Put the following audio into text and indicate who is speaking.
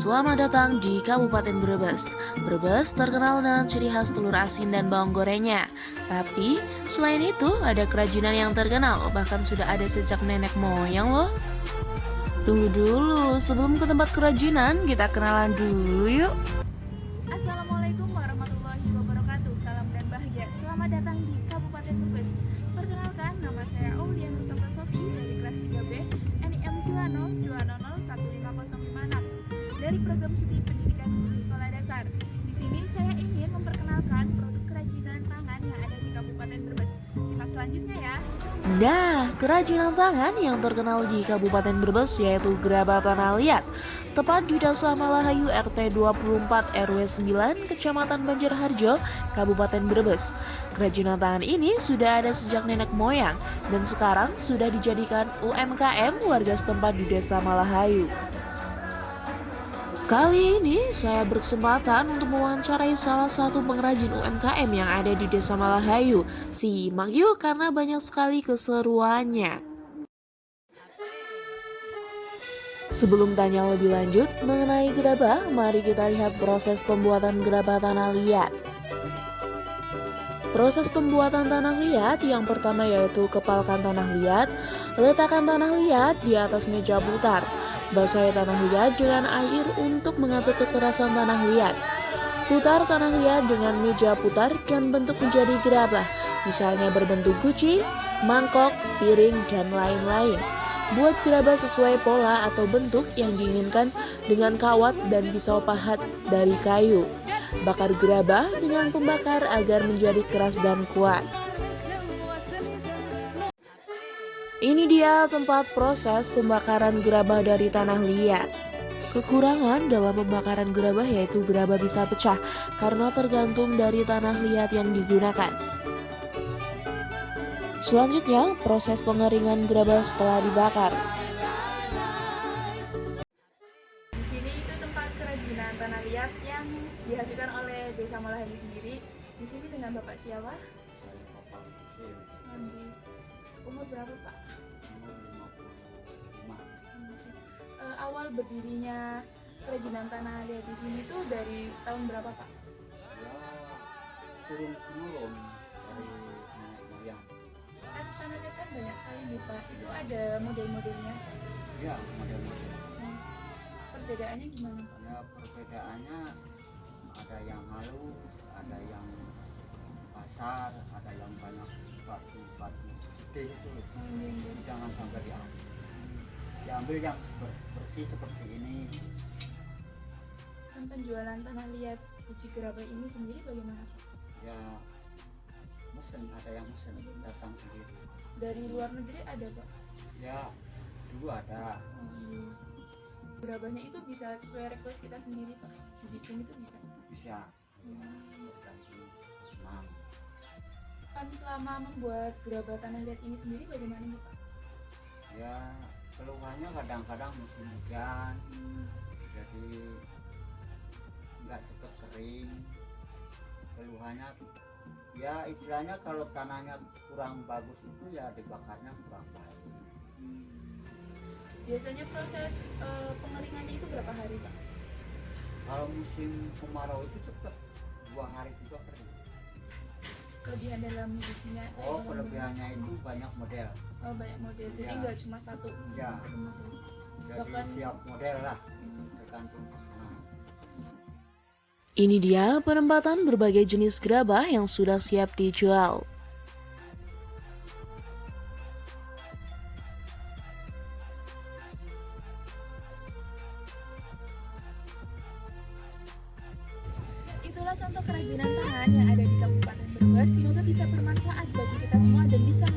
Speaker 1: Selamat datang di Kabupaten Brebes. Brebes terkenal dengan ciri khas telur asin dan bawang gorengnya. Tapi, selain itu ada kerajinan yang terkenal, bahkan sudah ada sejak nenek moyang loh. Tunggu dulu, sebelum ke tempat kerajinan, kita kenalan dulu yuk.
Speaker 2: Assalamualaikum warahmatullahi wabarakatuh. Salam dan bahagia. Selamat datang di Kabupaten Brebes. Perkenalkan, nama saya Aulian Nusanta Sofi dari kelas 3B NIM 202001556 dari program studi pendidikan guru sekolah dasar. Di sini saya ingin memperkenalkan produk kerajinan tangan yang ada di Kabupaten Brebes. Simak selanjutnya ya.
Speaker 1: Nah, kerajinan tangan yang terkenal di Kabupaten Brebes yaitu gerabah tanah liat. Tepat di Desa Malahayu RT 24 RW 9 Kecamatan Banjarharjo, Kabupaten Brebes. Kerajinan tangan ini sudah ada sejak nenek moyang dan sekarang sudah dijadikan UMKM warga setempat di Desa Malahayu. Kali ini saya berkesempatan untuk mewawancarai salah satu pengrajin UMKM yang ada di Desa Malahayu. Simak yuk karena banyak sekali keseruannya. Sebelum tanya lebih lanjut mengenai gerabah, mari kita lihat proses pembuatan gerabah tanah liat. Proses pembuatan tanah liat yang pertama yaitu kepalkan tanah liat, letakkan tanah liat di atas meja putar. Basahi tanah liat dengan air untuk mengatur kekerasan tanah liat. Putar tanah liat dengan meja putar dan bentuk menjadi gerabah, misalnya berbentuk guci, mangkok, piring, dan lain-lain. Buat gerabah sesuai pola atau bentuk yang diinginkan dengan kawat dan pisau pahat dari kayu. Bakar gerabah dengan pembakar agar menjadi keras dan kuat. Ini dia tempat proses pembakaran gerabah dari tanah liat. Kekurangan dalam pembakaran gerabah yaitu gerabah bisa pecah karena tergantung dari tanah liat yang digunakan. Selanjutnya, proses pengeringan gerabah setelah dibakar.
Speaker 2: Di sini itu tempat kerajinan tanah liat yang dihasilkan oleh Desa Malahayu sendiri. Di sini dengan Bapak siapa? Andi. Umur berapa Pak? Awal berdirinya kerajinan tanah liat di sini tuh dari tahun berapa Pak?
Speaker 3: Turun temurun dari nenek moyang.
Speaker 2: Kan tanah liat kan banyak sekali nih Pak. Itu ada model-modelnya.
Speaker 3: Ya, model-model.
Speaker 2: Perbedaannya gimana Pak?
Speaker 3: Ya, perbedaannya ada yang halus, ada yang kasar, ada yang banyak batu-batu putih itu. Jangan sampai diambil. Diambil yang bersih seperti ini.
Speaker 2: Penjualan tanah liat biji gerabah ini sendiri bagaimana Pak?
Speaker 3: Ya, mesen, ada yang mesen datang sendiri.
Speaker 2: Dari luar negeri ada Pak?
Speaker 3: Ya, dulu ada.
Speaker 2: Gerabahnya itu bisa sesuai request kita sendiri Pak? Dibikin itu bisa?
Speaker 3: Bisa. Ya, tergantung senang.
Speaker 2: Kan selama membuat gerabah tanah liat ini sendiri bagaimana nih Pak?
Speaker 3: Ya, keluhannya kadang-kadang musim hujan, jadi nggak cepat kering. Keluhannya ya istilahnya kalau tanahnya kurang bagus itu ya dibakarnya kurang baik.
Speaker 2: Biasanya proses pengeringannya itu berapa hari Pak?
Speaker 3: Kalau musim kemarau itu cepat, 2 hari juga kering.
Speaker 2: Kelebihan dalam bisinya?
Speaker 3: Oh, kelebihannya itu banyak model.
Speaker 2: Oh, banyak model, jadi
Speaker 3: Ya.
Speaker 2: nggak cuma satu?
Speaker 3: Ya.
Speaker 2: Satu model.
Speaker 3: Jadi
Speaker 2: Bahkan-
Speaker 3: siap model lah, tergantung pesanan.
Speaker 1: Ini dia penempatan berbagai jenis gerabah yang sudah siap dijual.
Speaker 2: Itulah contoh kerajinan tangan yang ada di Kabupaten Brebes. Semoga bisa bermanfaat bagi kita semua dan bisa